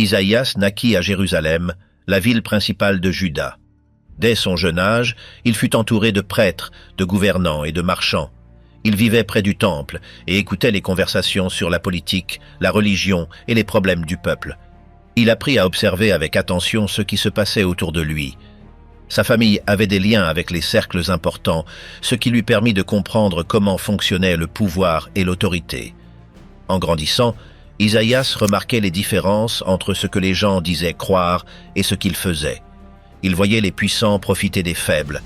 Isaïas naquit à Jérusalem, la ville principale de Juda. Dès son jeune âge, il fut entouré de prêtres, de gouvernants et de marchands. Il vivait près du temple et écoutait les conversations sur la politique, la religion et les problèmes du peuple. Il apprit à observer avec attention ce qui se passait autour de lui. Sa famille avait des liens avec les cercles importants, ce qui lui permit de comprendre comment fonctionnait le pouvoir et l'autorité. En grandissant, Isaïas remarquait les différences entre ce que les gens disaient croire et ce qu'ils faisaient. Il voyait les puissants profiter des faibles.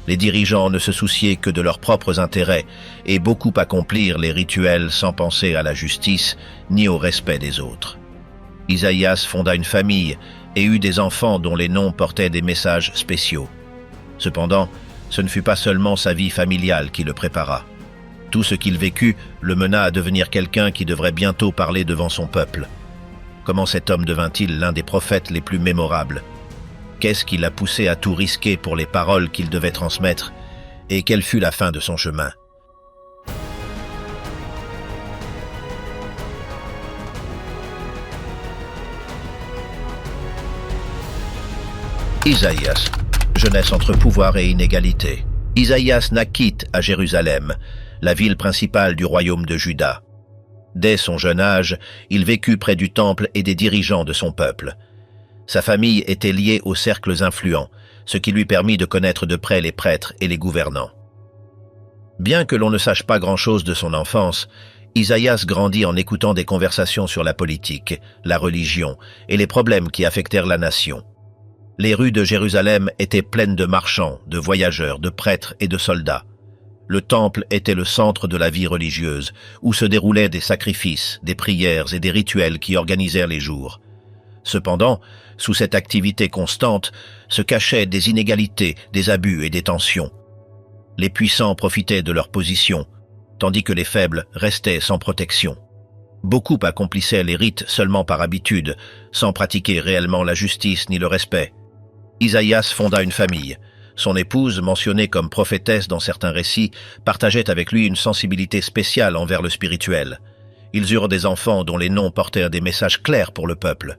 Les dirigeants ne se souciaient que de leurs propres intérêts et beaucoup accomplir les rituels sans penser à la justice ni au respect des autres. Isaïas fonda une famille et eut des enfants dont les noms portaient des messages spéciaux. Cependant, ce ne fut pas seulement sa vie familiale qui le prépara. Tout ce qu'il vécut le mena à devenir quelqu'un qui devrait bientôt parler devant son peuple. Comment cet homme devint-il l'un des prophètes les plus mémorables? Qu'est-ce qui l'a poussé à tout risquer pour les paroles qu'il devait transmettre? Et quelle fut la fin de son chemin? Isaïas, jeunesse entre pouvoir et inégalité. Isaïas naquit à Jérusalem, la ville principale du royaume de Juda. Dès son jeune âge, il vécut près du temple et des dirigeants de son peuple. Sa famille était liée aux cercles influents, ce qui lui permit de connaître de près les prêtres et les gouvernants. Bien que l'on ne sache pas grand-chose de son enfance, Isaïas grandit en écoutant des conversations sur la politique, la religion et les problèmes qui affectèrent la nation. Les rues de Jérusalem étaient pleines de marchands, de voyageurs, de prêtres et de soldats. Le temple était le centre de la vie religieuse, où se déroulaient des sacrifices, des prières et des rituels qui organisèrent les jours. Cependant, sous cette activité constante, se cachaient des inégalités, des abus et des tensions. Les puissants profitaient de leur position, tandis que les faibles restaient sans protection. Beaucoup accomplissaient les rites seulement par habitude, sans pratiquer réellement la justice ni le respect. Isaïas fonda une famille. Son épouse, mentionnée comme prophétesse dans certains récits, partageait avec lui une sensibilité spéciale envers le spirituel. Ils eurent des enfants dont les noms portèrent des messages clairs pour le peuple.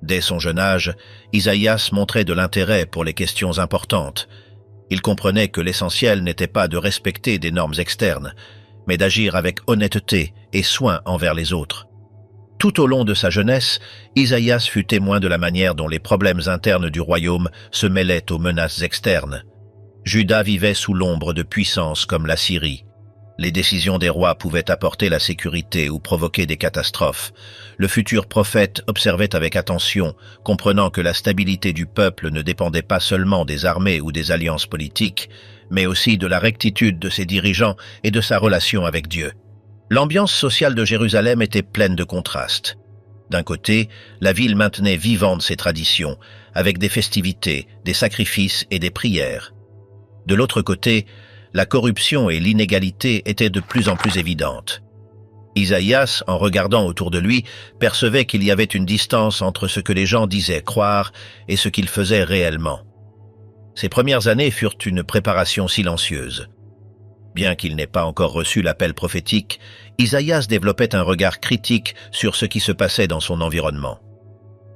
Dès son jeune âge, Isaïas montrait de l'intérêt pour les questions importantes. Il comprenait que l'essentiel n'était pas de respecter des normes externes, mais d'agir avec honnêteté et soin envers les autres. Tout au long de sa jeunesse, Isaïas fut témoin de la manière dont les problèmes internes du royaume se mêlaient aux menaces externes. Juda vivait sous l'ombre de puissances comme la Syrie. Les décisions des rois pouvaient apporter la sécurité ou provoquer des catastrophes. Le futur prophète observait avec attention, comprenant que la stabilité du peuple ne dépendait pas seulement des armées ou des alliances politiques, mais aussi de la rectitude de ses dirigeants et de sa relation avec Dieu. L'ambiance sociale de Jérusalem était pleine de contrastes. D'un côté, la ville maintenait vivantes ses traditions, avec des festivités, des sacrifices et des prières. De l'autre côté, la corruption et l'inégalité étaient de plus en plus évidentes. Isaïas, en regardant autour de lui, percevait qu'il y avait une distance entre ce que les gens disaient croire et ce qu'ils faisaient réellement. Ces premières années furent une préparation silencieuse. Bien qu'il n'ait pas encore reçu l'appel prophétique, Isaïas développait un regard critique sur ce qui se passait dans son environnement.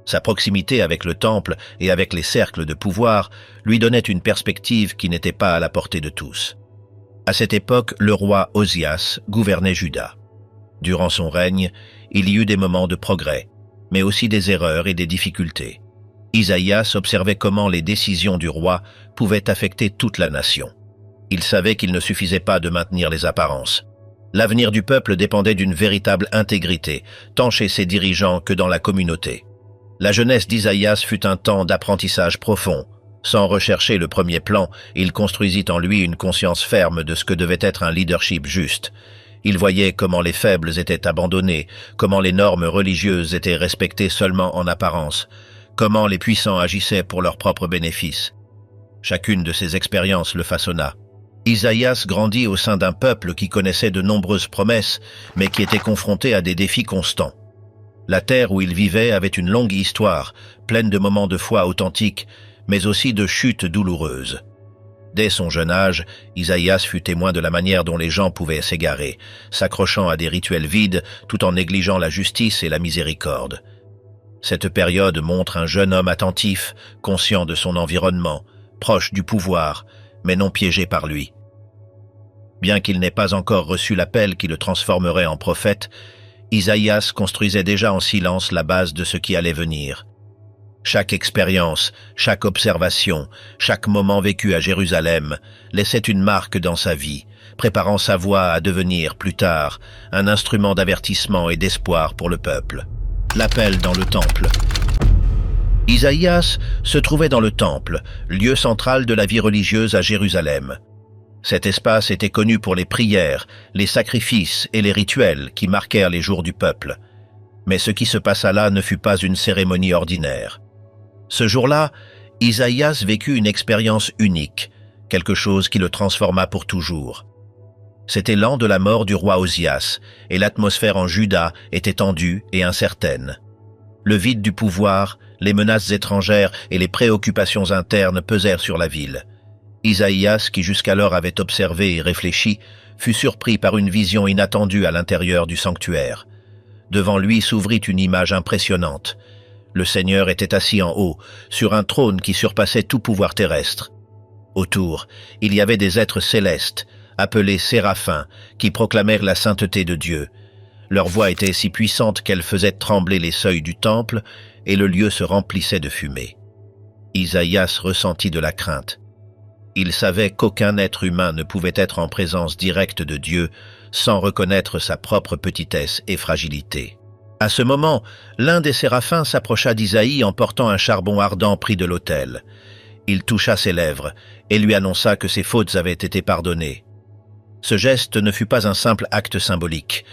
Sa proximité avec le temple et avec les cercles de pouvoir lui donnait une perspective qui n'était pas à la portée de tous. À cette époque, le roi Osias gouvernait Juda. Durant son règne, il y eut des moments de progrès, mais aussi des erreurs et des difficultés. Isaïas observait comment les décisions du roi pouvaient affecter toute la nation. Il savait qu'il ne suffisait pas de maintenir les apparences. L'avenir du peuple dépendait d'une véritable intégrité, tant chez ses dirigeants que dans la communauté. La jeunesse d'Isaïas fut un temps d'apprentissage profond. Sans rechercher le premier plan, il construisit en lui une conscience ferme de ce que devait être un leadership juste. Il voyait comment les faibles étaient abandonnés, comment les normes religieuses étaient respectées seulement en apparence, comment les puissants agissaient pour leur propre bénéfice. Chacune de ces expériences le façonna. Isaïas grandit au sein d'un peuple qui connaissait de nombreuses promesses, mais qui était confronté à des défis constants. La terre où il vivait avait une longue histoire, pleine de moments de foi authentiques, mais aussi de chutes douloureuses. Dès son jeune âge, Isaïas fut témoin de la manière dont les gens pouvaient s'égarer, s'accrochant à des rituels vides tout en négligeant la justice et la miséricorde. Cette période montre un jeune homme attentif, conscient de son environnement, proche du pouvoir, mais non piégé par lui. Bien qu'il n'ait pas encore reçu l'appel qui le transformerait en prophète, Isaïas construisait déjà en silence la base de ce qui allait venir. Chaque expérience, chaque observation, chaque moment vécu à Jérusalem laissait une marque dans sa vie, préparant sa voix à devenir, plus tard, un instrument d'avertissement et d'espoir pour le peuple. L'appel dans le temple. Isaïas se trouvait dans le temple, lieu central de la vie religieuse à Jérusalem. Cet espace était connu pour les prières, les sacrifices et les rituels qui marquèrent les jours du peuple. Mais ce qui se passa là ne fut pas une cérémonie ordinaire. Ce jour-là, Isaïas vécut une expérience unique, quelque chose qui le transforma pour toujours. C'était l'an de la mort du roi Osias, et l'atmosphère en Juda était tendue et incertaine. Le vide du pouvoir, les menaces étrangères et les préoccupations internes pesèrent sur la ville. Isaïas, qui jusqu'alors avait observé et réfléchi, fut surpris par une vision inattendue à l'intérieur du sanctuaire. Devant lui s'ouvrit une image impressionnante. Le Seigneur était assis en haut, sur un trône qui surpassait tout pouvoir terrestre. Autour, il y avait des êtres célestes, appelés séraphins, qui proclamèrent la sainteté de Dieu. Leur voix était si puissante qu'elle faisait trembler les seuils du temple, et le lieu se remplissait de fumée. Isaïas ressentit de la crainte. Il savait qu'aucun être humain ne pouvait être en présence directe de Dieu sans reconnaître sa propre petitesse et fragilité. À ce moment, l'un des séraphins s'approcha d'Isaïe en portant un charbon ardent pris de l'autel. Il toucha ses lèvres et lui annonça que ses fautes avaient été pardonnées. Ce geste ne fut pas un simple acte symbolique.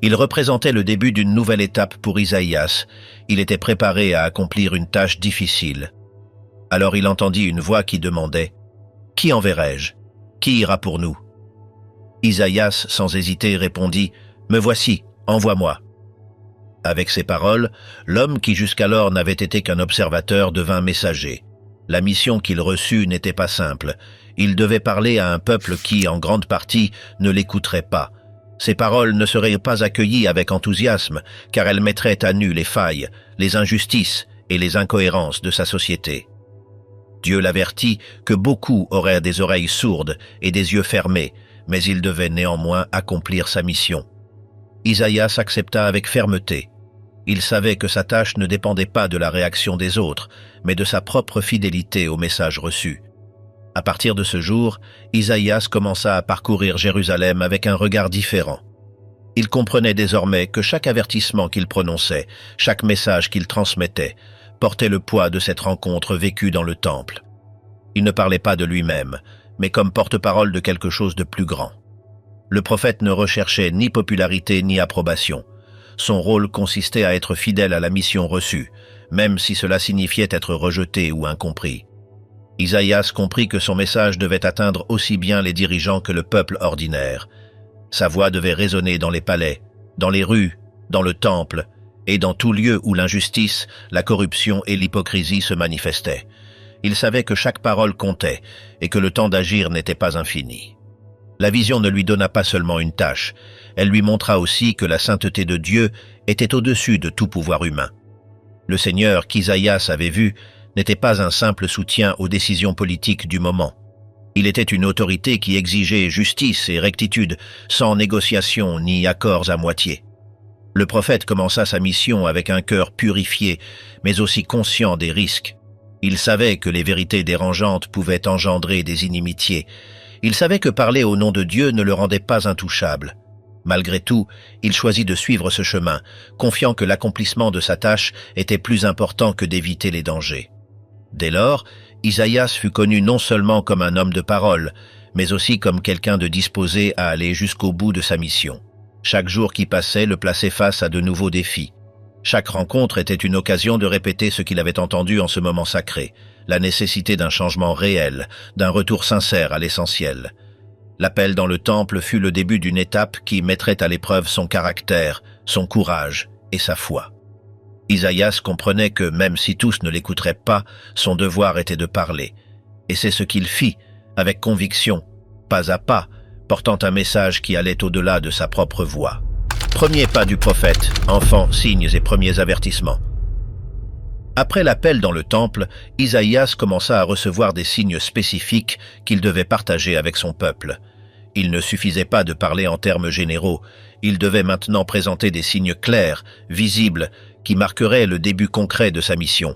Il représentait le début d'une nouvelle étape pour Isaïas. Il était préparé à accomplir une tâche difficile. Alors il entendit une voix qui demandait « Qui enverrai-je? Qui ira pour nous ?» Isaïas, sans hésiter, répondit « Me voici, envoie-moi ». Avec ces paroles, l'homme qui jusqu'alors n'avait été qu'un observateur devint messager. La mission qu'il reçut n'était pas simple. Il devait parler à un peuple qui, en grande partie, ne l'écouterait pas. Ces paroles ne seraient pas accueillies avec enthousiasme, car elles mettraient à nu les failles, les injustices et les incohérences de sa société. Dieu l'avertit que beaucoup auraient des oreilles sourdes et des yeux fermés, mais il devait néanmoins accomplir sa mission. Isaïas accepta avec fermeté. Il savait que sa tâche ne dépendait pas de la réaction des autres, mais de sa propre fidélité au message reçu. À partir de ce jour, Isaïas commença à parcourir Jérusalem avec un regard différent. Il comprenait désormais que chaque avertissement qu'il prononçait, chaque message qu'il transmettait, portait le poids de cette rencontre vécue dans le temple. Il ne parlait pas de lui-même, mais comme porte-parole de quelque chose de plus grand. Le prophète ne recherchait ni popularité ni approbation. Son rôle consistait à être fidèle à la mission reçue, même si cela signifiait être rejeté ou incompris. Isaïas comprit que son message devait atteindre aussi bien les dirigeants que le peuple ordinaire. Sa voix devait résonner dans les palais, dans les rues, dans le temple, et dans tout lieu où l'injustice, la corruption et l'hypocrisie se manifestaient. Il savait que chaque parole comptait et que le temps d'agir n'était pas infini. La vision ne lui donna pas seulement une tâche, elle lui montra aussi que la sainteté de Dieu était au-dessus de tout pouvoir humain. Le Seigneur qu'Isaïas avait vu n'était pas un simple soutien aux décisions politiques du moment. Il était une autorité qui exigeait justice et rectitude, sans négociation ni accords à moitié. Le prophète commença sa mission avec un cœur purifié, mais aussi conscient des risques. Il savait que les vérités dérangeantes pouvaient engendrer des inimitiés. Il savait que parler au nom de Dieu ne le rendait pas intouchable. Malgré tout, il choisit de suivre ce chemin, confiant que l'accomplissement de sa tâche était plus important que d'éviter les dangers. Dès lors, Isaïas fut connu non seulement comme un homme de parole, mais aussi comme quelqu'un de disposé à aller jusqu'au bout de sa mission. Chaque jour qui passait le plaçait face à de nouveaux défis. Chaque rencontre était une occasion de répéter ce qu'il avait entendu en ce moment sacré, la nécessité d'un changement réel, d'un retour sincère à l'essentiel. L'appel dans le temple fut le début d'une étape qui mettrait à l'épreuve son caractère, son courage et sa foi. Isaïas comprenait que, même si tous ne l'écouteraient pas, son devoir était de parler. Et c'est ce qu'il fit, avec conviction, pas à pas, portant un message qui allait au-delà de sa propre voix. Premier pas du prophète, enfants, signes et premiers avertissements. Après l'appel dans le temple, Isaïas commença à recevoir des signes spécifiques qu'il devait partager avec son peuple. Il ne suffisait pas de parler en termes généraux, il devait maintenant présenter des signes clairs, visibles, qui marqueraient le début concret de sa mission.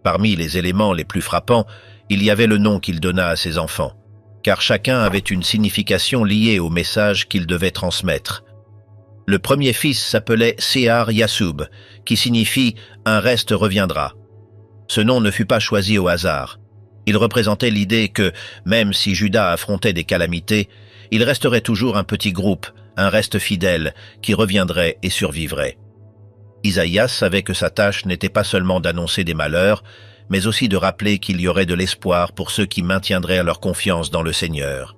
Parmi les éléments les plus frappants, il y avait le nom qu'il donna à ses enfants, car chacun avait une signification liée au message qu'il devait transmettre. Le premier fils s'appelait Sear Yasub, qui signifie « un reste reviendra ». Ce nom ne fut pas choisi au hasard. Il représentait l'idée que, même si Juda affrontait des calamités, il resterait toujours un petit groupe, un reste fidèle, qui reviendrait et survivrait. Isaïas savait que sa tâche n'était pas seulement d'annoncer des malheurs, mais aussi de rappeler qu'il y aurait de l'espoir pour ceux qui maintiendraient leur confiance dans le Seigneur.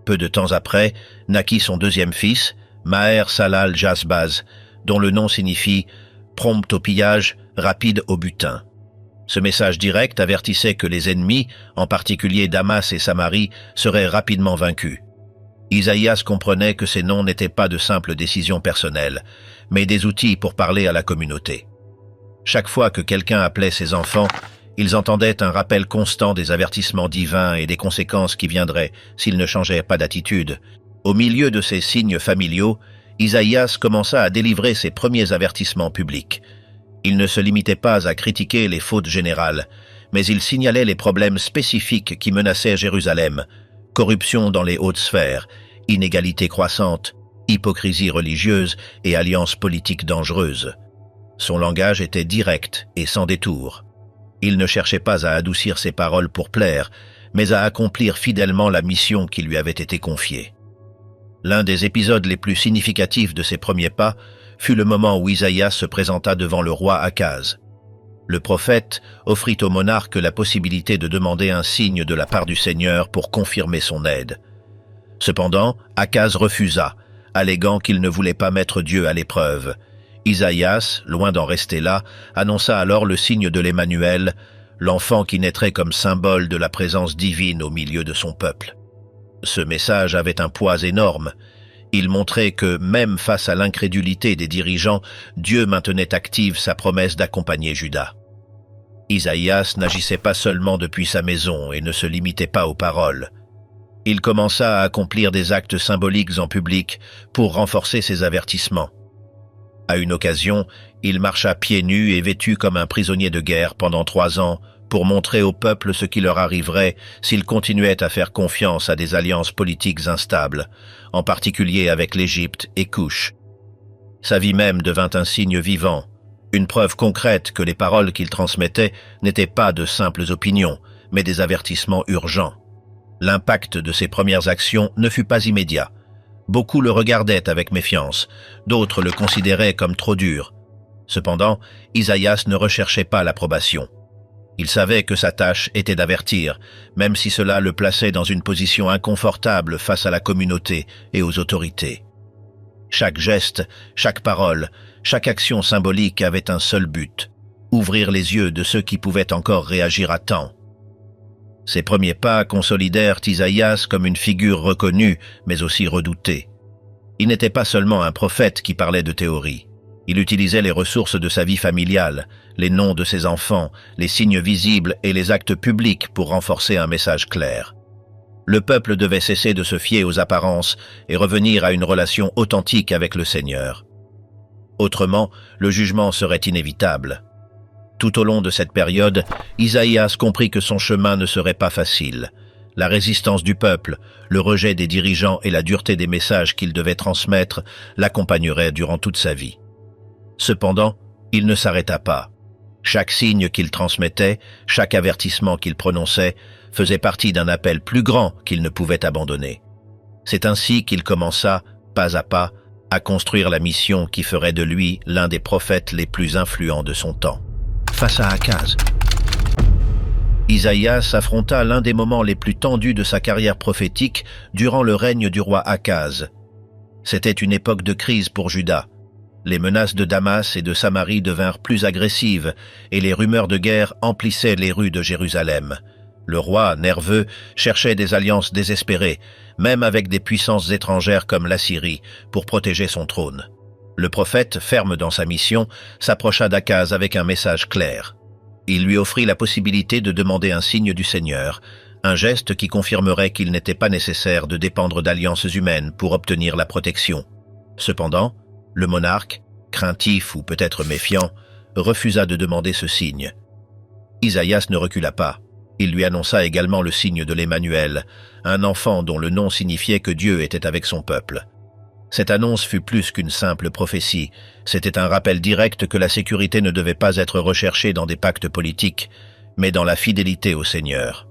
Peu de temps après, naquit son deuxième fils, Maher Salal Jasbaz, dont le nom signifie « prompt au pillage, rapide au butin ». Ce message direct avertissait que les ennemis, en particulier Damas et Samarie, seraient rapidement vaincus. Isaïas comprenait que ces noms n'étaient pas de simples décisions personnelles, mais des outils pour parler à la communauté. Chaque fois que quelqu'un appelait ses enfants, ils entendaient un rappel constant des avertissements divins et des conséquences qui viendraient s'ils ne changeaient pas d'attitude. Au milieu de ces signes familiaux, Isaïas commença à délivrer ses premiers avertissements publics. Il ne se limitait pas à critiquer les fautes générales, mais il signalait les problèmes spécifiques qui menaçaient Jérusalem: corruption dans les hautes sphères, inégalités croissantes, hypocrisie religieuse et alliances politiques dangereuses. Son langage était direct et sans détour. Il ne cherchait pas à adoucir ses paroles pour plaire, mais à accomplir fidèlement la mission qui lui avait été confiée. L'un des épisodes les plus significatifs de ses premiers pas fut le moment où Isaïas se présenta devant le roi Akaz. Le prophète offrit au monarque la possibilité de demander un signe de la part du Seigneur pour confirmer son aide. Cependant, Akaz refusa, alléguant qu'il ne voulait pas mettre Dieu à l'épreuve. Isaïas, loin d'en rester là, annonça alors le signe de l'Emmanuel, l'enfant qui naîtrait comme symbole de la présence divine au milieu de son peuple. Ce message avait un poids énorme. Il montrait que, même face à l'incrédulité des dirigeants, Dieu maintenait active sa promesse d'accompagner Juda. Isaïas n'agissait pas seulement depuis sa maison et ne se limitait pas aux paroles. Il commença à accomplir des actes symboliques en public pour renforcer ses avertissements. À une occasion, il marcha pieds nus et vêtu comme un prisonnier de guerre pendant 3 ans pour montrer au peuple ce qui leur arriverait s'ils continuaient à faire confiance à des alliances politiques instables, en particulier avec l'Égypte et Couche. Sa vie même devint un signe vivant, une preuve concrète que les paroles qu'il transmettait n'étaient pas de simples opinions, mais des avertissements urgents. L'impact de ses premières actions ne fut pas immédiat. Beaucoup le regardaient avec méfiance, d'autres le considéraient comme trop dur. Cependant, Isaïas ne recherchait pas l'approbation. Il savait que sa tâche était d'avertir, même si cela le plaçait dans une position inconfortable face à la communauté et aux autorités. Chaque geste, chaque parole, chaque action symbolique avait un seul but: ouvrir les yeux de ceux qui pouvaient encore réagir à temps. Ses premiers pas consolidèrent Isaïas comme une figure reconnue, mais aussi redoutée. Il n'était pas seulement un prophète qui parlait de théorie. Il utilisait les ressources de sa vie familiale, les noms de ses enfants, les signes visibles et les actes publics pour renforcer un message clair. Le peuple devait cesser de se fier aux apparences et revenir à une relation authentique avec le Seigneur. Autrement, le jugement serait inévitable. Tout au long de cette période, Isaïas comprit que son chemin ne serait pas facile. La résistance du peuple, le rejet des dirigeants et la dureté des messages qu'il devait transmettre l'accompagneraient durant toute sa vie. Cependant, il ne s'arrêta pas. Chaque signe qu'il transmettait, chaque avertissement qu'il prononçait, faisait partie d'un appel plus grand qu'il ne pouvait abandonner. C'est ainsi qu'il commença, pas à pas, à construire la mission qui ferait de lui l'un des prophètes les plus influents de son temps. Face à Akaz, Isaïas affronta l'un des moments les plus tendus de sa carrière prophétique durant le règne du roi Akaz. C'était une époque de crise pour Juda. Les menaces de Damas et de Samarie devinrent plus agressives et les rumeurs de guerre emplissaient les rues de Jérusalem. Le roi, nerveux, cherchait des alliances désespérées, même avec des puissances étrangères comme l'Assyrie, pour protéger son trône. Le prophète, ferme dans sa mission, s'approcha d'Akaz avec un message clair. Il lui offrit la possibilité de demander un signe du Seigneur, un geste qui confirmerait qu'il n'était pas nécessaire de dépendre d'alliances humaines pour obtenir la protection. Cependant, le monarque, craintif ou peut-être méfiant, refusa de demander ce signe. Isaïas ne recula pas. Il lui annonça également le signe de l'Emmanuel, un enfant dont le nom signifiait que Dieu était avec son peuple. Cette annonce fut plus qu'une simple prophétie, c'était un rappel direct que la sécurité ne devait pas être recherchée dans des pactes politiques, mais dans la fidélité au Seigneur.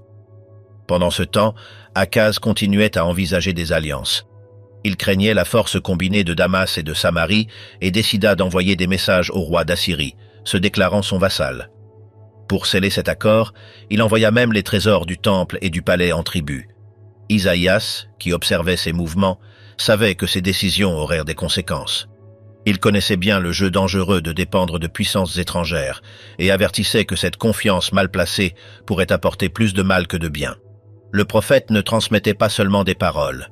Pendant ce temps, Akaz continuait à envisager des alliances. Il craignait la force combinée de Damas et de Samarie et décida d'envoyer des messages au roi d'Assyrie, se déclarant son vassal. Pour sceller cet accord, il envoya même les trésors du temple et du palais en tribut. Isaïas, qui observait ses mouvements, savait que ces décisions auraient des conséquences. Il connaissait bien le jeu dangereux de dépendre de puissances étrangères et avertissait que cette confiance mal placée pourrait apporter plus de mal que de bien. Le prophète ne transmettait pas seulement des paroles.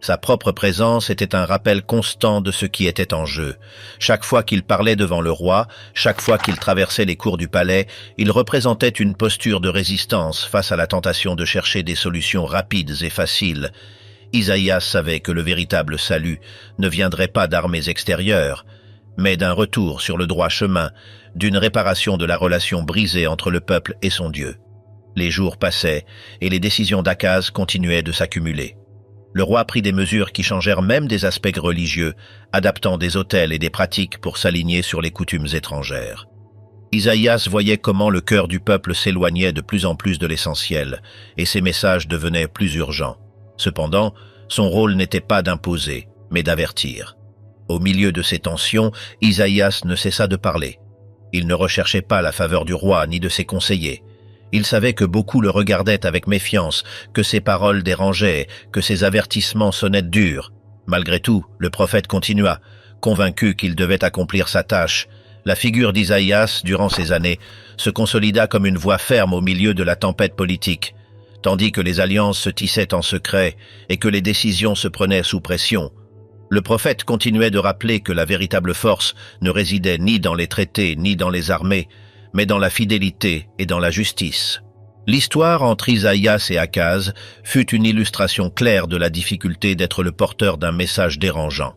Sa propre présence était un rappel constant de ce qui était en jeu. Chaque fois qu'il parlait devant le roi, chaque fois qu'il traversait les cours du palais, il représentait une posture de résistance face à la tentation de chercher des solutions rapides et faciles. Isaïas savait que le véritable salut ne viendrait pas d'armées extérieures, mais d'un retour sur le droit chemin, d'une réparation de la relation brisée entre le peuple et son Dieu. Les jours passaient et les décisions d'Akaz continuaient de s'accumuler. Le roi prit des mesures qui changèrent même des aspects religieux, adaptant des autels et des pratiques pour s'aligner sur les coutumes étrangères. Isaïas voyait comment le cœur du peuple s'éloignait de plus en plus de l'essentiel, et ses messages devenaient plus urgents. Cependant, son rôle n'était pas d'imposer, mais d'avertir. Au milieu de ces tensions, Isaïas ne cessa de parler. Il ne recherchait pas la faveur du roi ni de ses conseillers. Il savait que beaucoup le regardaient avec méfiance, que ses paroles dérangeaient, que ses avertissements sonnaient durs. Malgré tout, le prophète continua, convaincu qu'il devait accomplir sa tâche. La figure d'Isaïas, durant ces années, se consolida comme une voix ferme au milieu de la tempête politique, tandis que les alliances se tissaient en secret et que les décisions se prenaient sous pression. Le prophète continuait de rappeler que la véritable force ne résidait ni dans les traités ni dans les armées, mais dans la fidélité et dans la justice. L'histoire entre Isaïas et Akaz fut une illustration claire de la difficulté d'être le porteur d'un message dérangeant.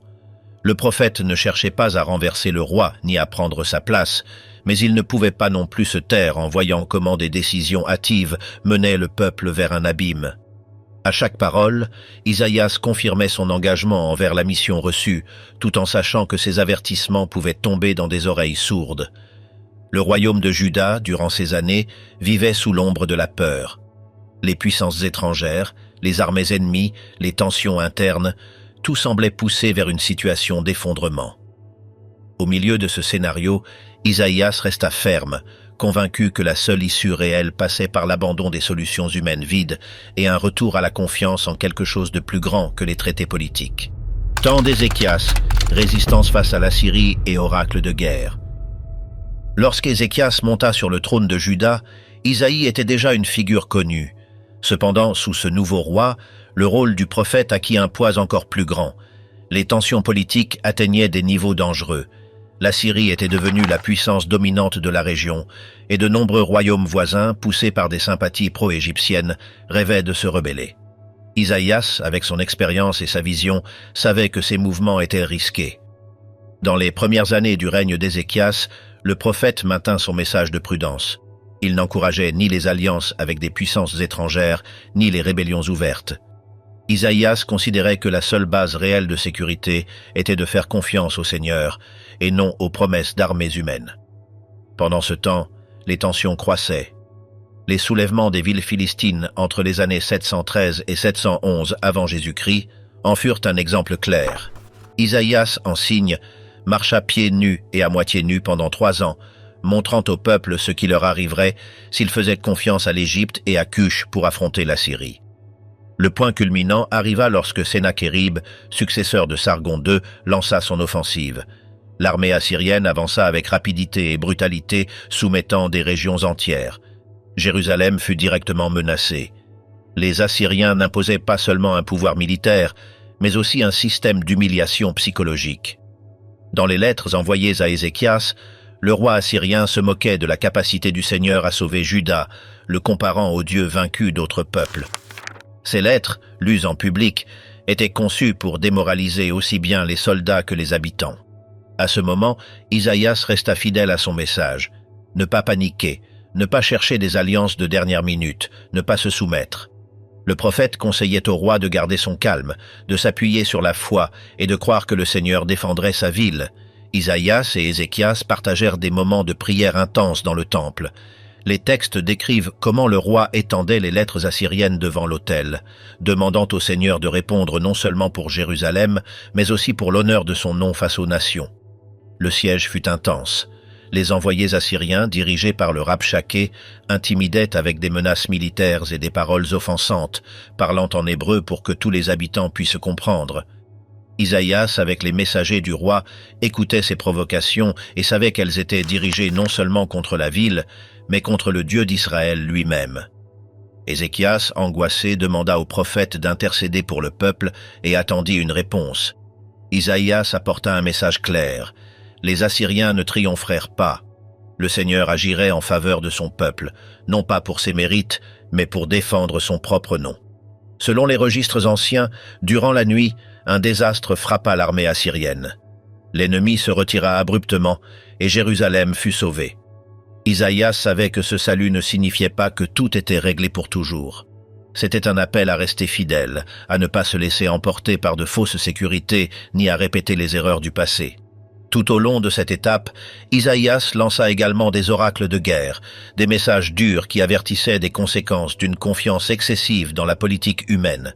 Le prophète ne cherchait pas à renverser le roi ni à prendre sa place, mais il ne pouvait pas non plus se taire en voyant comment des décisions hâtives menaient le peuple vers un abîme. À chaque parole, Isaïas confirmait son engagement envers la mission reçue, tout en sachant que ses avertissements pouvaient tomber dans des oreilles sourdes. Le royaume de Juda, durant ces années, vivait sous l'ombre de la peur. Les puissances étrangères, les armées ennemies, les tensions internes, tout semblait pousser vers une situation d'effondrement. Au milieu de ce scénario, Isaïas resta ferme, convaincu que la seule issue réelle passait par l'abandon des solutions humaines vides et un retour à la confiance en quelque chose de plus grand que les traités politiques. Temps d'Ézéchias, résistance face à l'Assyrie et oracle de guerre. Lorsqu'Ézéchias monta sur le trône de Juda, Isaïe était déjà une figure connue. Cependant, sous ce nouveau roi, le rôle du prophète acquit un poids encore plus grand. Les tensions politiques atteignaient des niveaux dangereux. La Syrie était devenue la puissance dominante de la région, et de nombreux royaumes voisins, poussés par des sympathies pro-égyptiennes, rêvaient de se rebeller. Isaïas, avec son expérience et sa vision, savait que ces mouvements étaient risqués. Dans les premières années du règne d'Ézéchias, le prophète maintint son message de prudence. Il n'encourageait ni les alliances avec des puissances étrangères, ni les rébellions ouvertes. Isaïas considérait que la seule base réelle de sécurité était de faire confiance au Seigneur, et non aux promesses d'armées humaines. Pendant ce temps, les tensions croissaient. Les soulèvements des villes philistines entre les années 713 et 711 avant Jésus-Christ en furent un exemple clair. Isaïas, en signe, marcha pieds nus et à moitié nus pendant 3 ans, montrant au peuple ce qui leur arriverait s'ils faisaient confiance à l'Égypte et à Cush pour affronter la Syrie. Le point culminant arriva lorsque Sennachérib, successeur de Sargon II, lança son offensive. L'armée assyrienne avança avec rapidité et brutalité, soumettant des régions entières. Jérusalem fut directement menacée. Les Assyriens n'imposaient pas seulement un pouvoir militaire, mais aussi un système d'humiliation psychologique. Dans les lettres envoyées à Ézéchias, le roi assyrien se moquait de la capacité du Seigneur à sauver Juda, le comparant au Dieu vaincu d'autres peuples. Ces lettres, lues en public, étaient conçues pour démoraliser aussi bien les soldats que les habitants. À ce moment, Isaïas resta fidèle à son message. Ne pas paniquer, ne pas chercher des alliances de dernière minute, ne pas se soumettre. Le prophète conseillait au roi de garder son calme, de s'appuyer sur la foi et de croire que le Seigneur défendrait sa ville. Isaïas et Ézéchias partagèrent des moments de prière intenses dans le temple. Les textes décrivent comment le roi étendait les lettres assyriennes devant l'autel, demandant au Seigneur de répondre non seulement pour Jérusalem, mais aussi pour l'honneur de son nom face aux nations. Le siège fut intense. Les envoyés assyriens, dirigés par le Rabshakeh, intimidaient avec des menaces militaires et des paroles offensantes, parlant en hébreu pour que tous les habitants puissent comprendre. Isaïas, avec les messagers du roi, écoutait ces provocations et savait qu'elles étaient dirigées non seulement contre la ville, mais contre le Dieu d'Israël lui-même. Ézéchias, angoissé, demanda au prophète d'intercéder pour le peuple et attendit une réponse. Isaïas apporta un message clair. Les Assyriens ne triomphèrent pas. Le Seigneur agirait en faveur de son peuple, non pas pour ses mérites, mais pour défendre son propre nom. Selon les registres anciens, durant la nuit, un désastre frappa l'armée assyrienne. L'ennemi se retira abruptement et Jérusalem fut sauvée. Isaïas savait que ce salut ne signifiait pas que tout était réglé pour toujours. C'était un appel à rester fidèle, à ne pas se laisser emporter par de fausses sécurités ni à répéter les erreurs du passé. Tout au long de cette étape, Isaïas lança également des oracles de guerre, des messages durs qui avertissaient des conséquences d'une confiance excessive dans la politique humaine.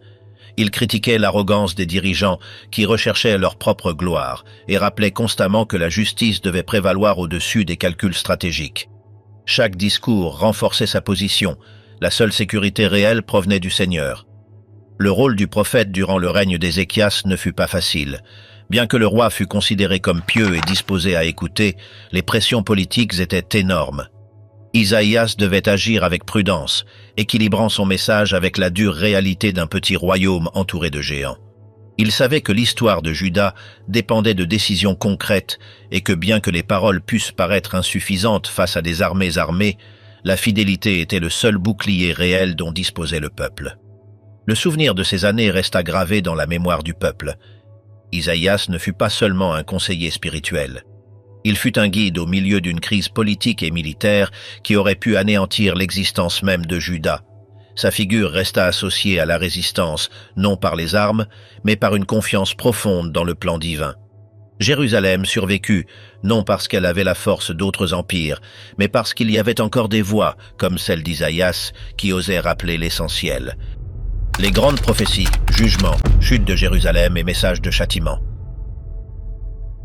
Il critiquait l'arrogance des dirigeants qui recherchaient leur propre gloire et rappelait constamment que la justice devait prévaloir au-dessus des calculs stratégiques. Chaque discours renforçait sa position, la seule sécurité réelle provenait du Seigneur. Le rôle du prophète durant le règne d'Ézéchias ne fut pas facile. Bien que le roi fût considéré comme pieux et disposé à écouter, les pressions politiques étaient énormes. Isaïas devait agir avec prudence, équilibrant son message avec la dure réalité d'un petit royaume entouré de géants. Il savait que l'histoire de Juda dépendait de décisions concrètes et que bien que les paroles puissent paraître insuffisantes face à des armées armées, la fidélité était le seul bouclier réel dont disposait le peuple. Le souvenir de ces années resta gravé dans la mémoire du peuple. Isaïas ne fut pas seulement un conseiller spirituel. Il fut un guide au milieu d'une crise politique et militaire qui aurait pu anéantir l'existence même de Juda. Sa figure resta associée à la résistance, non par les armes, mais par une confiance profonde dans le plan divin. Jérusalem survécut, non parce qu'elle avait la force d'autres empires, mais parce qu'il y avait encore des voix, comme celle d'Isaïas, qui osaient rappeler l'essentiel. Les grandes prophéties, jugements, chute de Jérusalem et messages de châtiment.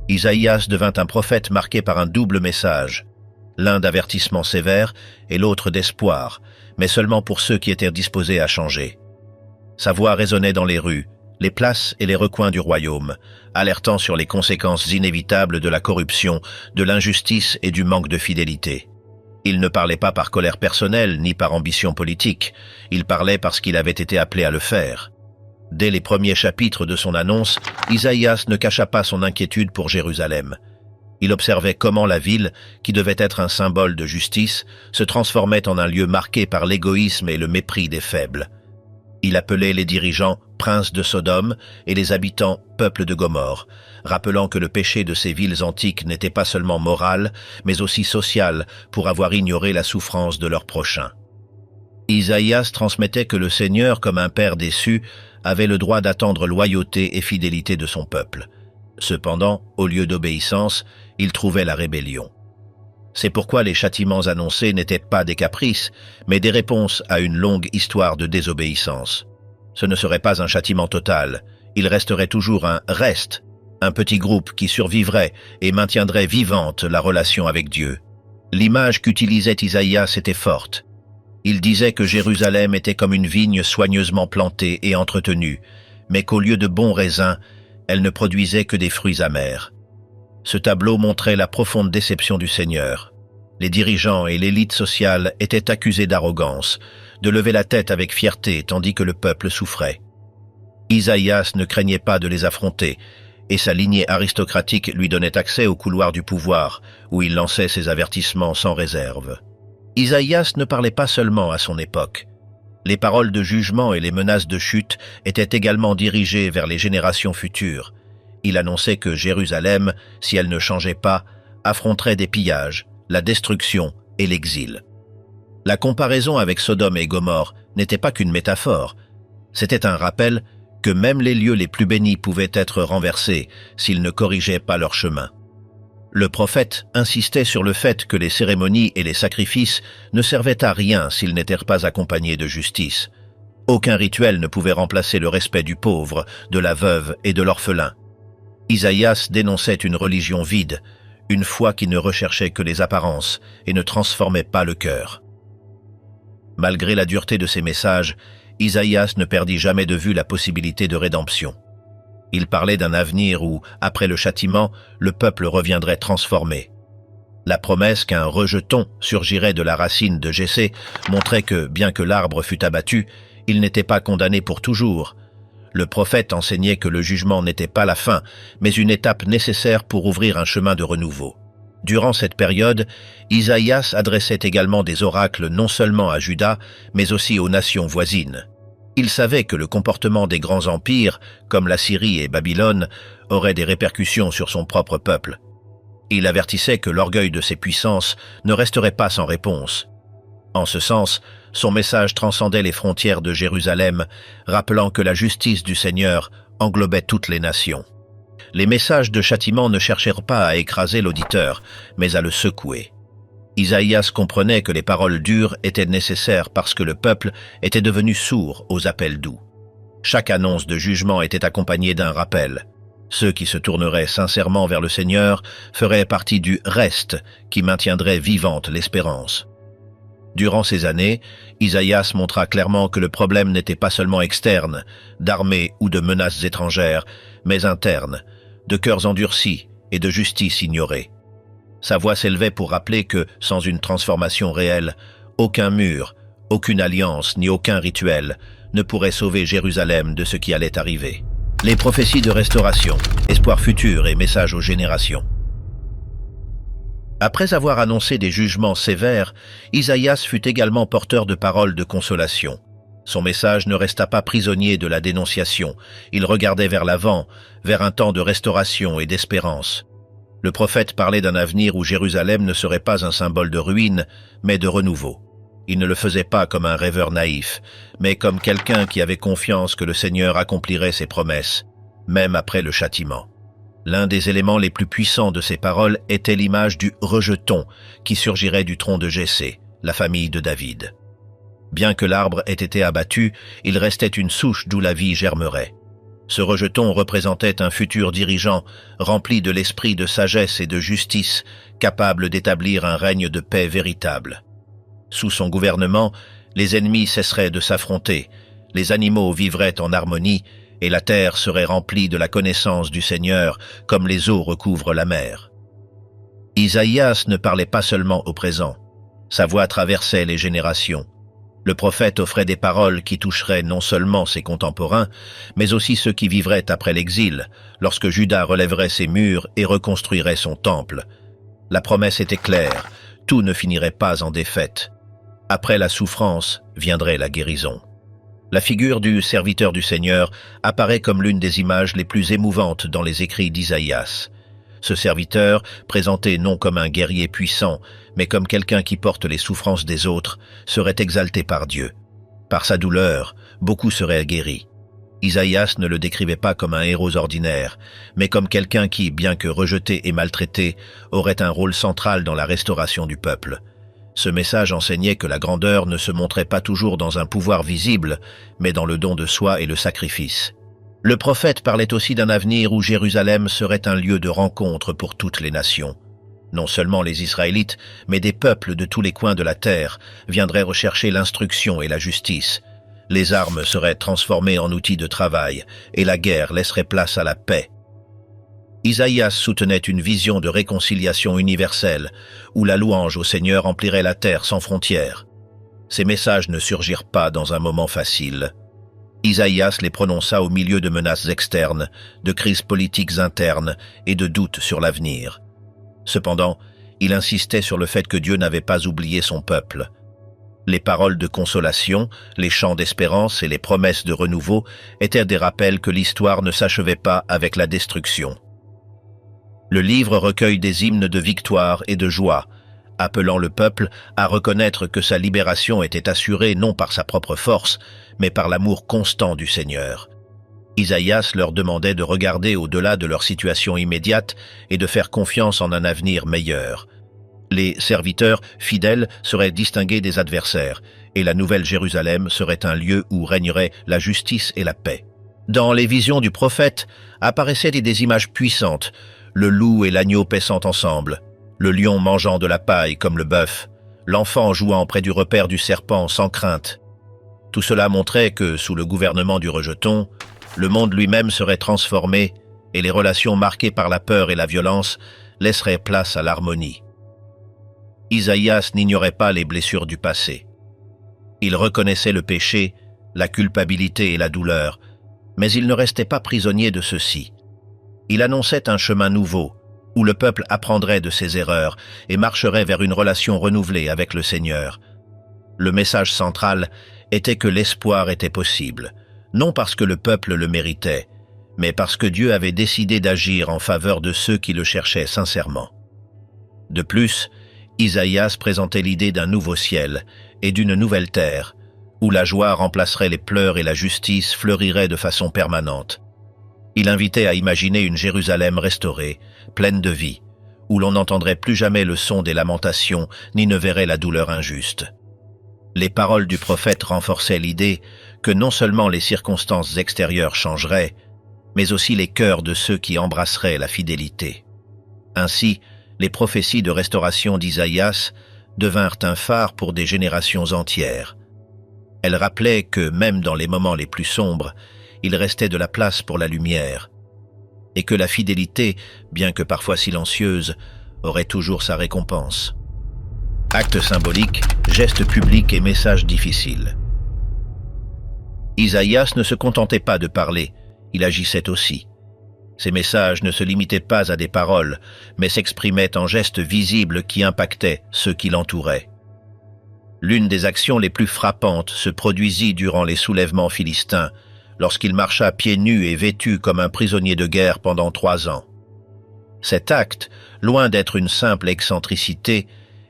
Isaïas devint un prophète marqué par un double message, l'un d'avertissement sévère et l'autre d'espoir, mais seulement pour ceux qui étaient disposés à changer. Sa voix résonnait dans les rues, les places et les recoins du royaume, alertant sur les conséquences inévitables de la corruption, de l'injustice et du manque de fidélité. Il ne parlait pas par colère personnelle ni par ambition politique, il parlait parce qu'il avait été appelé à le faire. Dès les premiers chapitres de son annonce, Isaïas ne cacha pas son inquiétude pour Jérusalem. Il observait comment la ville, qui devait être un symbole de justice, se transformait en un lieu marqué par l'égoïsme et le mépris des faibles. Il appelait les dirigeants « princes de Sodome » et les habitants « peuple de Gomorrhe », rappelant que le péché de ces villes antiques n'était pas seulement moral, mais aussi social, pour avoir ignoré la souffrance de leurs prochains. Isaïas transmettait que le Seigneur, comme un père déçu, avait le droit d'attendre loyauté et fidélité de son peuple. Cependant, au lieu d'obéissance, il trouvait la rébellion. C'est pourquoi les châtiments annoncés n'étaient pas des caprices, mais des réponses à une longue histoire de désobéissance. Ce ne serait pas un châtiment total, il resterait toujours un reste, un petit groupe qui survivrait et maintiendrait vivante la relation avec Dieu. L'image qu'utilisait Isaïas était forte. Il disait que Jérusalem était comme une vigne soigneusement plantée et entretenue, mais qu'au lieu de bons raisins, elle ne produisait que des fruits amers. Ce tableau montrait la profonde déception du Seigneur. Les dirigeants et l'élite sociale étaient accusés d'arrogance, de lever la tête avec fierté tandis que le peuple souffrait. Isaïas ne craignait pas de les affronter. et sa lignée aristocratique lui donnait accès au couloir du pouvoir, où il lançait ses avertissements sans réserve. Isaïas ne parlait pas seulement à son époque. Les paroles de jugement et les menaces de chute étaient également dirigées vers les générations futures. Il annonçait que Jérusalem, si elle ne changeait pas, affronterait des pillages, la destruction et l'exil. La comparaison avec Sodome et Gomorrhe n'était pas qu'une métaphore, c'était un rappel que même les lieux les plus bénis pouvaient être renversés s'ils ne corrigeaient pas leur chemin. Le prophète insistait sur le fait que les cérémonies et les sacrifices ne servaient à rien s'ils n'étaient pas accompagnés de justice. Aucun rituel ne pouvait remplacer le respect du pauvre, de la veuve et de l'orphelin. Isaïas dénonçait une religion vide, une foi qui ne recherchait que les apparences et ne transformait pas le cœur. Malgré la dureté de ses messages, Isaïas ne perdit jamais de vue la possibilité de rédemption. Il parlait d'un avenir où, après le châtiment, le peuple reviendrait transformé. La promesse qu'un rejeton surgirait de la racine de Jessé montrait que, bien que l'arbre fût abattu, il n'était pas condamné pour toujours. Le prophète enseignait que le jugement n'était pas la fin, mais une étape nécessaire pour ouvrir un chemin de renouveau. Durant cette période, Isaïas adressait également des oracles non seulement à Juda, mais aussi aux nations voisines. Il savait que le comportement des grands empires, comme la Syrie et Babylone, aurait des répercussions sur son propre peuple. Il avertissait que l'orgueil de ces puissances ne resterait pas sans réponse. En ce sens, son message transcendait les frontières de Jérusalem, rappelant que la justice du Seigneur englobait toutes les nations. Les messages de châtiment ne cherchèrent pas à écraser l'auditeur, mais à le secouer. Isaïas comprenait que les paroles dures étaient nécessaires parce que le peuple était devenu sourd aux appels doux. Chaque annonce de jugement était accompagnée d'un rappel. Ceux qui se tourneraient sincèrement vers le Seigneur feraient partie du reste qui maintiendrait vivante l'espérance. Durant ces années, Isaïas montra clairement que le problème n'était pas seulement externe, d'armées ou de menaces étrangères, mais interne, de cœurs endurcis et de justice ignorée. Sa voix s'élevait pour rappeler que, sans une transformation réelle, aucun mur, aucune alliance ni aucun rituel ne pourrait sauver Jérusalem de ce qui allait arriver. Les prophéties de restauration, espoir futur et message aux générations. Après avoir annoncé des jugements sévères, Isaïas fut également porteur de paroles de consolation. Son message ne resta pas prisonnier de la dénonciation, il regardait vers l'avant, vers un temps de restauration et d'espérance. Le prophète parlait d'un avenir où Jérusalem ne serait pas un symbole de ruine, mais de renouveau. Il ne le faisait pas comme un rêveur naïf, mais comme quelqu'un qui avait confiance que le Seigneur accomplirait ses promesses, même après le châtiment. L'un des éléments les plus puissants de ces paroles était l'image du rejeton qui surgirait du tronc de Jessé, la famille de David. Bien que l'arbre ait été abattu, il restait une souche d'où la vie germerait. Ce rejeton représentait un futur dirigeant rempli de l'esprit de sagesse et de justice, capable d'établir un règne de paix véritable. Sous son gouvernement, les ennemis cesseraient de s'affronter, les animaux vivraient en harmonie et la terre serait remplie de la connaissance du Seigneur comme les eaux recouvrent la mer. Isaïas ne parlait pas seulement au présent, sa voix traversait les générations. Le prophète offrait des paroles qui toucheraient non seulement ses contemporains, mais aussi ceux qui vivraient après l'exil, lorsque Juda relèverait ses murs et reconstruirait son temple. La promesse était claire, tout ne finirait pas en défaite. Après la souffrance viendrait la guérison. La figure du serviteur du Seigneur apparaît comme l'une des images les plus émouvantes dans les écrits d'Isaïas. Ce serviteur, présenté non comme un guerrier puissant, mais comme quelqu'un qui porte les souffrances des autres, serait exalté par Dieu. Par sa douleur, beaucoup seraient guéris. Isaïas ne le décrivait pas comme un héros ordinaire, mais comme quelqu'un qui, bien que rejeté et maltraité, aurait un rôle central dans la restauration du peuple. Ce message enseignait que la grandeur ne se montrait pas toujours dans un pouvoir visible, mais dans le don de soi et le sacrifice. Le prophète parlait aussi d'un avenir où Jérusalem serait un lieu de rencontre pour toutes les nations. Non seulement les Israélites, mais des peuples de tous les coins de la terre viendraient rechercher l'instruction et la justice. Les armes seraient transformées en outils de travail, et la guerre laisserait place à la paix. Isaïas soutenait une vision de réconciliation universelle, où la louange au Seigneur emplirait la terre sans frontières. Ces messages ne surgirent pas dans un moment facile. Isaïas les prononça au milieu de menaces externes, de crises politiques internes et de doutes sur l'avenir. Cependant, il insistait sur le fait que Dieu n'avait pas oublié son peuple. Les paroles de consolation, les chants d'espérance et les promesses de renouveau étaient des rappels que l'histoire ne s'achevait pas avec la destruction. Le livre recueille des hymnes de victoire et de joie, appelant le peuple à reconnaître que sa libération était assurée non par sa propre force, mais par l'amour constant du Seigneur. Isaïas leur demandait de regarder au-delà de leur situation immédiate et de faire confiance en un avenir meilleur. Les serviteurs fidèles seraient distingués des adversaires, et la Nouvelle Jérusalem serait un lieu où régnerait la justice et la paix. Dans les visions du prophète apparaissaient des images puissantes, le loup et l'agneau paissant ensemble, le lion mangeant de la paille comme le bœuf, l'enfant jouant près du repaire du serpent sans crainte. Tout cela montrait que, sous le gouvernement du rejeton, le monde lui-même serait transformé et les relations marquées par la peur et la violence laisseraient place à l'harmonie. Isaïas n'ignorait pas les blessures du passé. Il reconnaissait le péché, la culpabilité et la douleur, mais il ne restait pas prisonnier de ceux-ci. Il annonçait un chemin nouveau, où le peuple apprendrait de ses erreurs et marcherait vers une relation renouvelée avec le Seigneur. Le message central était que l'espoir était possible, non parce que le peuple le méritait, mais parce que Dieu avait décidé d'agir en faveur de ceux qui le cherchaient sincèrement. De plus, Isaïas présentait l'idée d'un nouveau ciel et d'une nouvelle terre, où la joie remplacerait les pleurs et la justice fleurirait de façon permanente. Il invitait à imaginer une Jérusalem restaurée, pleine de vie, où l'on n'entendrait plus jamais le son des lamentations ni ne verrait la douleur injuste. Les paroles du prophète renforçaient l'idée que non seulement les circonstances extérieures changeraient, mais aussi les cœurs de ceux qui embrasseraient la fidélité. Ainsi, les prophéties de restauration d'Isaïas devinrent un phare pour des générations entières. Elles rappelaient que, même dans les moments les plus sombres, il restait de la place pour la lumière, et que la fidélité, bien que parfois silencieuse, aurait toujours sa récompense. Actes symboliques, gestes publics et messages difficiles. Isaïas ne se contentait pas de parler, il agissait aussi. Ses messages ne se limitaient pas à des paroles, mais s'exprimaient en gestes visibles qui impactaient ceux qui l'entouraient. L'une des actions les plus frappantes se produisit durant les soulèvements philistins, lorsqu'il marcha pieds nus et vêtu comme un prisonnier de guerre pendant 3 ans. Cet acte, loin d'être une simple excentricité,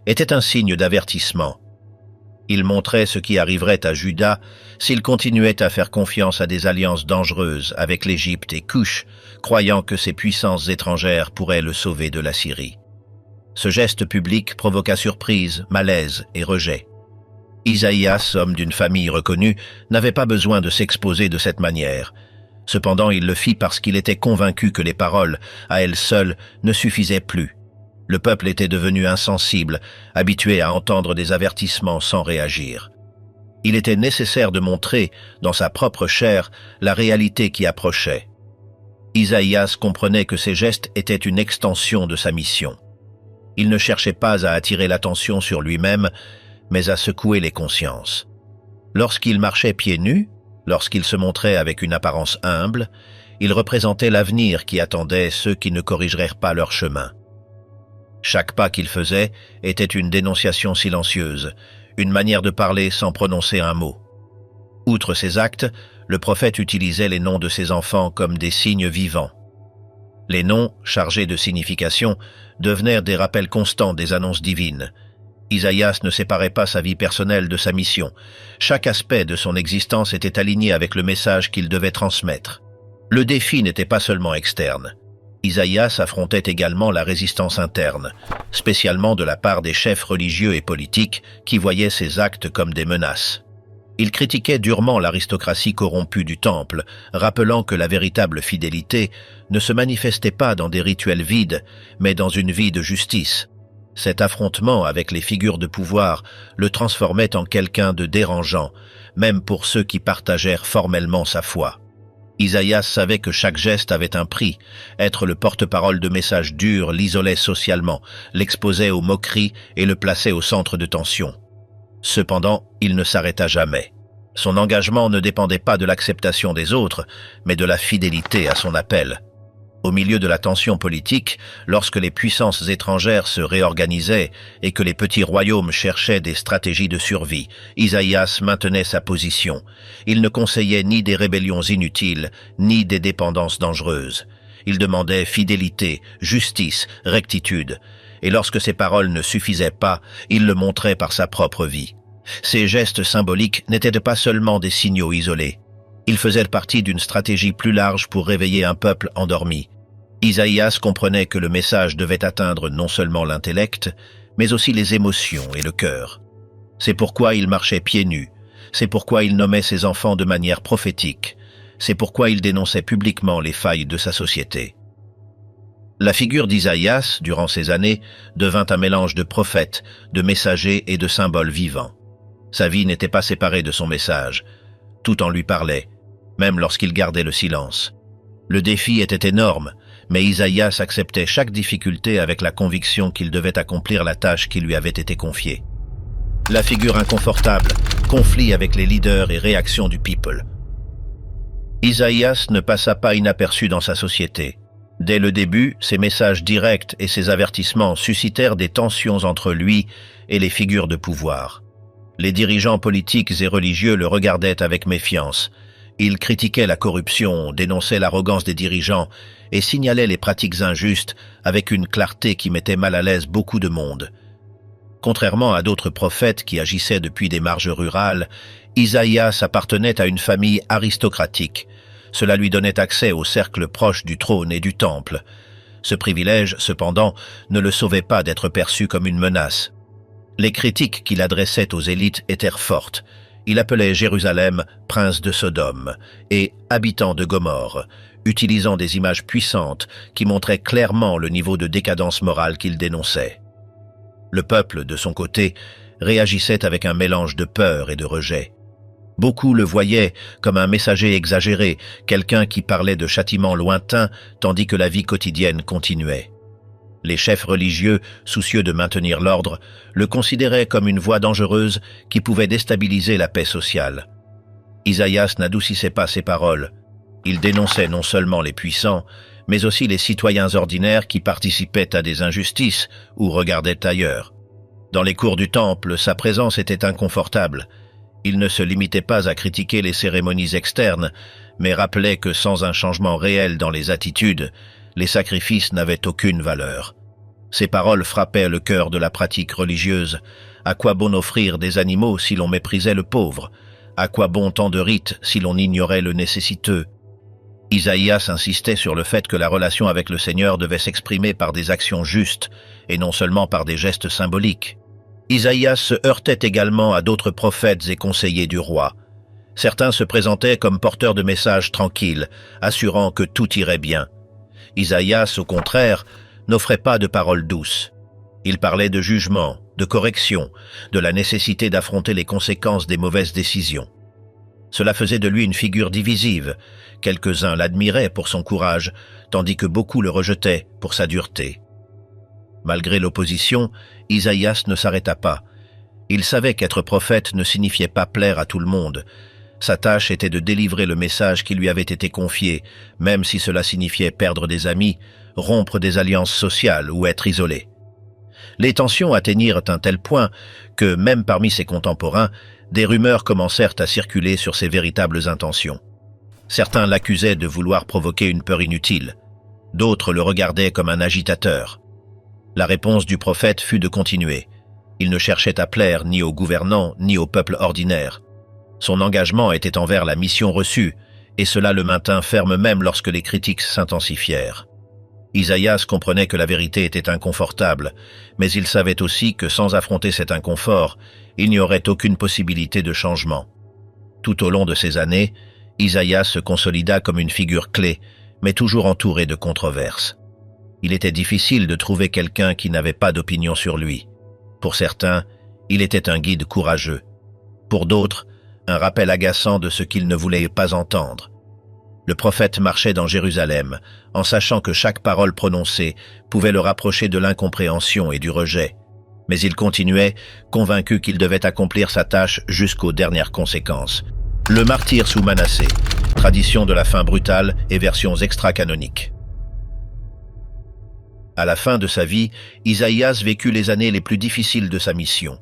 était un signe d'avertissement. Il montrait ce qui arriverait à Juda s'il continuait à faire confiance à des alliances dangereuses avec l'Égypte et Cush, croyant que ces puissances étrangères pourraient le sauver de la Syrie. Ce geste public provoqua surprise, malaise et rejet. Isaïas, homme d'une famille reconnue, n'avait pas besoin de s'exposer de cette manière. Cependant, il le fit parce qu'il était convaincu que les paroles, à elles seules, ne suffisaient plus. Le peuple était devenu insensible, habitué à entendre des avertissements sans réagir. Il était nécessaire de montrer, dans sa propre chair, la réalité qui approchait. Isaïas comprenait que ces gestes étaient une extension de sa mission. Il ne cherchait pas à attirer l'attention sur lui-même, mais à secouer les consciences. Lorsqu'il marchait pieds nus, lorsqu'il se montrait avec une apparence humble, il représentait l'avenir qui attendait ceux qui ne corrigeraient pas leur chemin. Chaque pas qu'il faisait était une dénonciation silencieuse, une manière de parler sans prononcer un mot. Outre ces actes, le prophète utilisait les noms de ses enfants comme des signes vivants. Les noms, chargés de signification, devenaient des rappels constants des annonces divines. Isaïas ne séparait pas sa vie personnelle de sa mission. Chaque aspect de son existence était aligné avec le message qu'il devait transmettre. Le défi n'était pas seulement externe. Isaïas affrontait également la résistance interne, spécialement de la part des chefs religieux et politiques qui voyaient ces actes comme des menaces. Il critiquait durement l'aristocratie corrompue du temple, rappelant que la véritable fidélité ne se manifestait pas dans des rituels vides, mais dans une vie de justice. Cet affrontement avec les figures de pouvoir le transformait en quelqu'un de dérangeant, même pour ceux qui partagèrent formellement sa foi. Isaïas savait que chaque geste avait un prix. Être le porte-parole de messages durs l'isolait socialement, l'exposait aux moqueries et le plaçait au centre de tension. Cependant, il ne s'arrêta jamais. Son engagement ne dépendait pas de l'acceptation des autres, mais de la fidélité à son appel. Au milieu de la tension politique, lorsque les puissances étrangères se réorganisaient et que les petits royaumes cherchaient des stratégies de survie, Isaïas maintenait sa position. Il ne conseillait ni des rébellions inutiles, ni des dépendances dangereuses. Il demandait fidélité, justice, rectitude. Et lorsque ses paroles ne suffisaient pas, il le montrait par sa propre vie. Ces gestes symboliques n'étaient pas seulement des signaux isolés. Ils faisaient partie d'une stratégie plus large pour réveiller un peuple endormi. Isaïas comprenait que le message devait atteindre non seulement l'intellect, mais aussi les émotions et le cœur. C'est pourquoi il marchait pieds nus. C'est pourquoi il nommait ses enfants de manière prophétique. C'est pourquoi il dénonçait publiquement les failles de sa société. La figure d'Isaïas, durant ces années, devint un mélange de prophète, de messager et de symbole vivant. Sa vie n'était pas séparée de son message. Tout en lui parlait, même lorsqu'il gardait le silence. Le défi était énorme, mais Isaïas acceptait chaque difficulté avec la conviction qu'il devait accomplir la tâche qui lui avait été confiée. La figure inconfortable, conflit avec les leaders et réaction du people. Isaïas ne passa pas inaperçu dans sa société. Dès le début, ses messages directs et ses avertissements suscitèrent des tensions entre lui et les figures de pouvoir. Les dirigeants politiques et religieux le regardaient avec méfiance. Ils critiquaient la corruption, dénonçaient l'arrogance des dirigeants et signalaient les pratiques injustes avec une clarté qui mettait mal à l'aise beaucoup de monde. Contrairement à d'autres prophètes qui agissaient depuis des marges rurales, Isaïas appartenait à une famille aristocratique. Cela lui donnait accès au cercle proche du trône et du temple. Ce privilège, cependant, ne le sauvait pas d'être perçu comme une menace. Les critiques qu'il adressait aux élites étaient fortes. Il appelait Jérusalem « prince de Sodome » et « habitant de Gomorrhe », utilisant des images puissantes qui montraient clairement le niveau de décadence morale qu'il dénonçait. Le peuple, de son côté, réagissait avec un mélange de peur et de rejet. Beaucoup le voyaient comme un messager exagéré, quelqu'un qui parlait de châtiments lointains tandis que la vie quotidienne continuait. Les chefs religieux, soucieux de maintenir l'ordre, le considéraient comme une voix dangereuse qui pouvait déstabiliser la paix sociale. Isaïas n'adoucissait pas ses paroles. Il dénonçait non seulement les puissants, mais aussi les citoyens ordinaires qui participaient à des injustices ou regardaient ailleurs. Dans les cours du temple, sa présence était inconfortable. Il ne se limitait pas à critiquer les cérémonies externes, mais rappelait que sans un changement réel dans les attitudes, les sacrifices n'avaient aucune valeur. Ces paroles frappaient le cœur de la pratique religieuse. À quoi bon offrir des animaux si l'on méprisait le pauvre? À quoi bon tant de rites si l'on ignorait le nécessiteux? Isaïas insistait sur le fait que la relation avec le Seigneur devait s'exprimer par des actions justes et non seulement par des gestes symboliques. Isaïas se heurtait également à d'autres prophètes et conseillers du roi. Certains se présentaient comme porteurs de messages tranquilles, assurant que tout irait bien. Isaïas, au contraire, n'offrait pas de paroles douces. Il parlait de jugement, de correction, de la nécessité d'affronter les conséquences des mauvaises décisions. Cela faisait de lui une figure divisive. Quelques-uns l'admiraient pour son courage, tandis que beaucoup le rejetaient pour sa dureté. Malgré l'opposition, Isaïas ne s'arrêta pas. Il savait qu'être prophète ne signifiait pas plaire à tout le monde. Sa tâche était de délivrer le message qui lui avait été confié, même si cela signifiait perdre des amis, rompre des alliances sociales ou être isolé. Les tensions atteignirent un tel point que, même parmi ses contemporains, des rumeurs commencèrent à circuler sur ses véritables intentions. Certains l'accusaient de vouloir provoquer une peur inutile. D'autres le regardaient comme un agitateur. La réponse du prophète fut de continuer. Il ne cherchait à plaire ni aux gouvernants ni au peuple ordinaire. Son engagement était envers la mission reçue, et cela le maintint ferme même lorsque les critiques s'intensifièrent. Isaïas comprenait que la vérité était inconfortable, mais il savait aussi que sans affronter cet inconfort, il n'y aurait aucune possibilité de changement. Tout au long de ces années, Isaïas se consolida comme une figure clé, mais toujours entouré de controverses. Il était difficile de trouver quelqu'un qui n'avait pas d'opinion sur lui. Pour certains, il était un guide courageux. Pour d'autres, un rappel agaçant de ce qu'il ne voulait pas entendre. Le prophète marchait dans Jérusalem, en sachant que chaque parole prononcée pouvait le rapprocher de l'incompréhension et du rejet. Mais il continuait, convaincu qu'il devait accomplir sa tâche jusqu'aux dernières conséquences. Le martyr sous Manassé, tradition de la fin brutale et versions extra-canoniques. À la fin de sa vie, Isaïas vécut les années les plus difficiles de sa mission.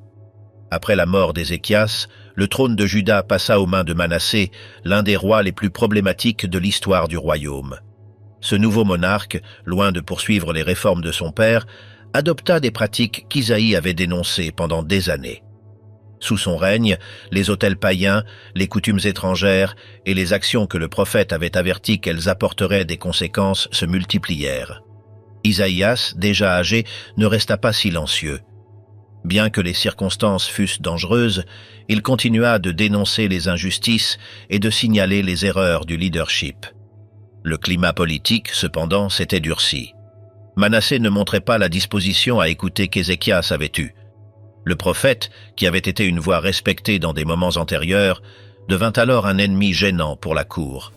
Après la mort d'Ézéchias, le trône de Juda passa aux mains de Manassé, l'un des rois les plus problématiques de l'histoire du royaume. Ce nouveau monarque, loin de poursuivre les réformes de son père, adopta des pratiques qu'Isaïe avait dénoncées pendant des années. Sous son règne, les autels païens, les coutumes étrangères et les actions que le prophète avait averti qu'elles apporteraient des conséquences se multiplièrent. Isaïas, déjà âgé, ne resta pas silencieux. Bien que les circonstances fussent dangereuses, il continua de dénoncer les injustices et de signaler les erreurs du leadership. Le climat politique, cependant, s'était durci. Manassé ne montrait pas la disposition à écouter qu'Ézéchias avait eue. Le prophète, qui avait été une voix respectée dans des moments antérieurs, devint alors un ennemi gênant pour la cour.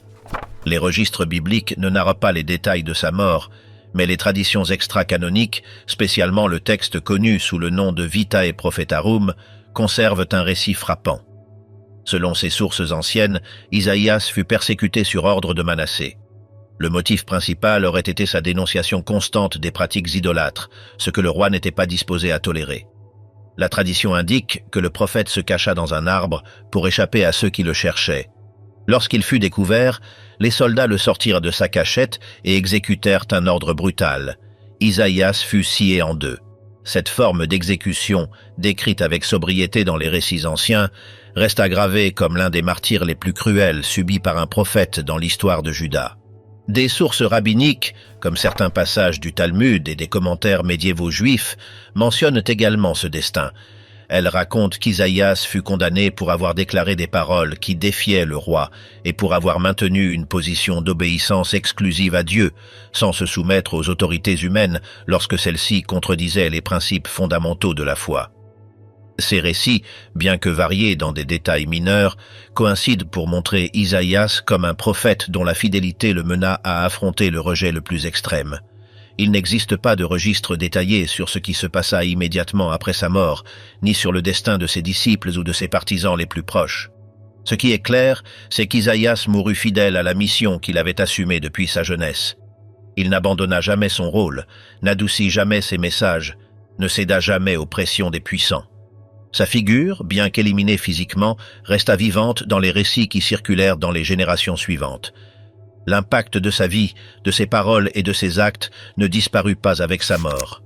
Les registres bibliques ne narrent pas les détails de sa mort, mais les traditions extra-canoniques, spécialement le texte connu sous le nom de Vitae Prophetarum, conservent un récit frappant. Selon ces sources anciennes, Isaïas fut persécuté sur ordre de Manassé. Le motif principal aurait été sa dénonciation constante des pratiques idolâtres, ce que le roi n'était pas disposé à tolérer. La tradition indique que le prophète se cacha dans un arbre pour échapper à ceux qui le cherchaient. Lorsqu'il fut découvert, les soldats le sortirent de sa cachette et exécutèrent un ordre brutal. Isaïas fut scié en deux. Cette forme d'exécution, décrite avec sobriété dans les récits anciens, reste aggravée comme l'un des martyrs les plus cruels subis par un prophète dans l'histoire de Juda. Des sources rabbiniques, comme certains passages du Talmud et des commentaires médiévaux juifs, mentionnent également ce destin. Elles racontent qu'Isaïas fut condamné pour avoir déclaré des paroles qui défiaient le roi et pour avoir maintenu une position d'obéissance exclusive à Dieu, sans se soumettre aux autorités humaines lorsque celles-ci contredisaient les principes fondamentaux de la foi. Ces récits, bien que variés dans des détails mineurs, coïncident pour montrer Isaïas comme un prophète dont la fidélité le mena à affronter le rejet le plus extrême. Il n'existe pas de registre détaillé sur ce qui se passa immédiatement après sa mort, ni sur le destin de ses disciples ou de ses partisans les plus proches. Ce qui est clair, c'est qu'Isaïas mourut fidèle à la mission qu'il avait assumée depuis sa jeunesse. Il n'abandonna jamais son rôle, n'adoucit jamais ses messages, ne céda jamais aux pressions des puissants. Sa figure, bien qu'éliminée physiquement, resta vivante dans les récits qui circulèrent dans les générations suivantes. L'impact de sa vie, de ses paroles et de ses actes ne disparut pas avec sa mort.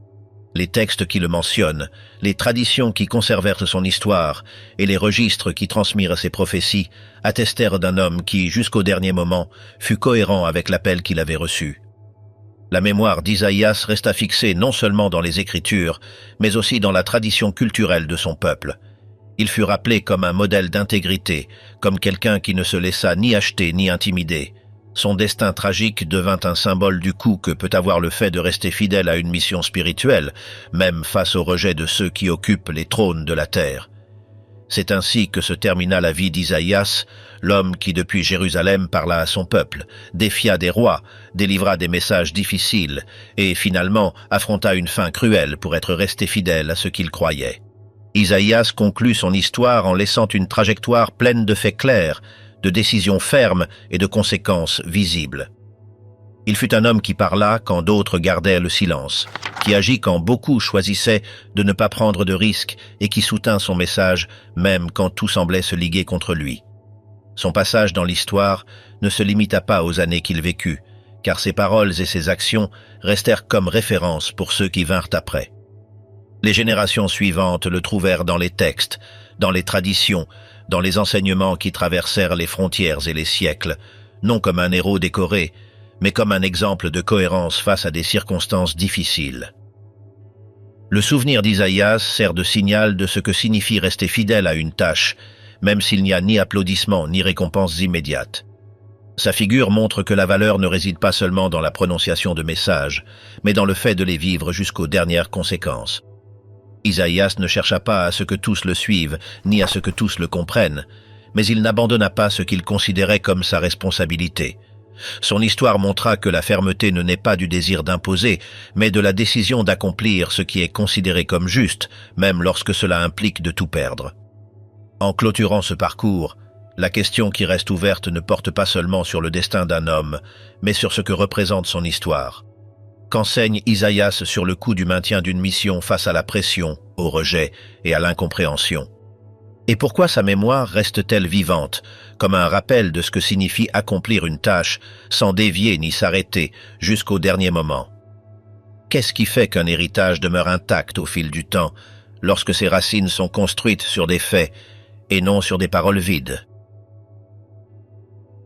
Les textes qui le mentionnent, les traditions qui conservèrent son histoire et les registres qui transmirent ses prophéties attestèrent d'un homme qui, jusqu'au dernier moment, fut cohérent avec l'appel qu'il avait reçu. La mémoire d'Isaïas resta fixée non seulement dans les Écritures, mais aussi dans la tradition culturelle de son peuple. Il fut rappelé comme un modèle d'intégrité, comme quelqu'un qui ne se laissa ni acheter ni intimider. Son destin tragique devint un symbole du coup que peut avoir le fait de rester fidèle à une mission spirituelle, même face au rejet de ceux qui occupent les trônes de la terre. C'est ainsi que se termina la vie d'Isaïas, l'homme qui depuis Jérusalem parla à son peuple, défia des rois, délivra des messages difficiles et finalement affronta une fin cruelle pour être resté fidèle à ce qu'il croyait. Isaïas conclut son histoire en laissant une trajectoire pleine de faits clairs, de décisions fermes et de conséquences visibles. Il fut un homme qui parla quand d'autres gardèrent le silence, qui agit quand beaucoup choisissaient de ne pas prendre de risques et qui soutint son message même quand tout semblait se liguer contre lui. Son passage dans l'histoire ne se limita pas aux années qu'il vécut, car ses paroles et ses actions restèrent comme référence pour ceux qui vinrent après. Les générations suivantes le trouvèrent dans les textes, dans les traditions, dans les enseignements qui traversèrent les frontières et les siècles, non comme un héros décoré, mais comme un exemple de cohérence face à des circonstances difficiles. Le souvenir d'Isaïas sert de signal de ce que signifie rester fidèle à une tâche, même s'il n'y a ni applaudissements ni récompenses immédiates. Sa figure montre que la valeur ne réside pas seulement dans la prononciation de messages, mais dans le fait de les vivre jusqu'aux dernières conséquences. Isaïas ne chercha pas à ce que tous le suivent, ni à ce que tous le comprennent, mais il n'abandonna pas ce qu'il considérait comme sa responsabilité. Son histoire montra que la fermeté ne naît pas du désir d'imposer, mais de la décision d'accomplir ce qui est considéré comme juste, même lorsque cela implique de tout perdre. En clôturant ce parcours, La question qui reste ouverte ne porte pas seulement sur le destin d'un homme, mais sur ce que représente son histoire. Qu'enseigne Isaïas sur le coût du maintien d'une mission face à la pression, au rejet et à l'incompréhension? Et pourquoi sa mémoire reste-t-elle vivante, comme un rappel de ce que signifie accomplir une tâche sans dévier ni s'arrêter jusqu'au dernier moment? Qu'est-ce qui fait qu'un héritage demeure intact au fil du temps, lorsque ses racines sont construites sur des faits et non sur des paroles vides?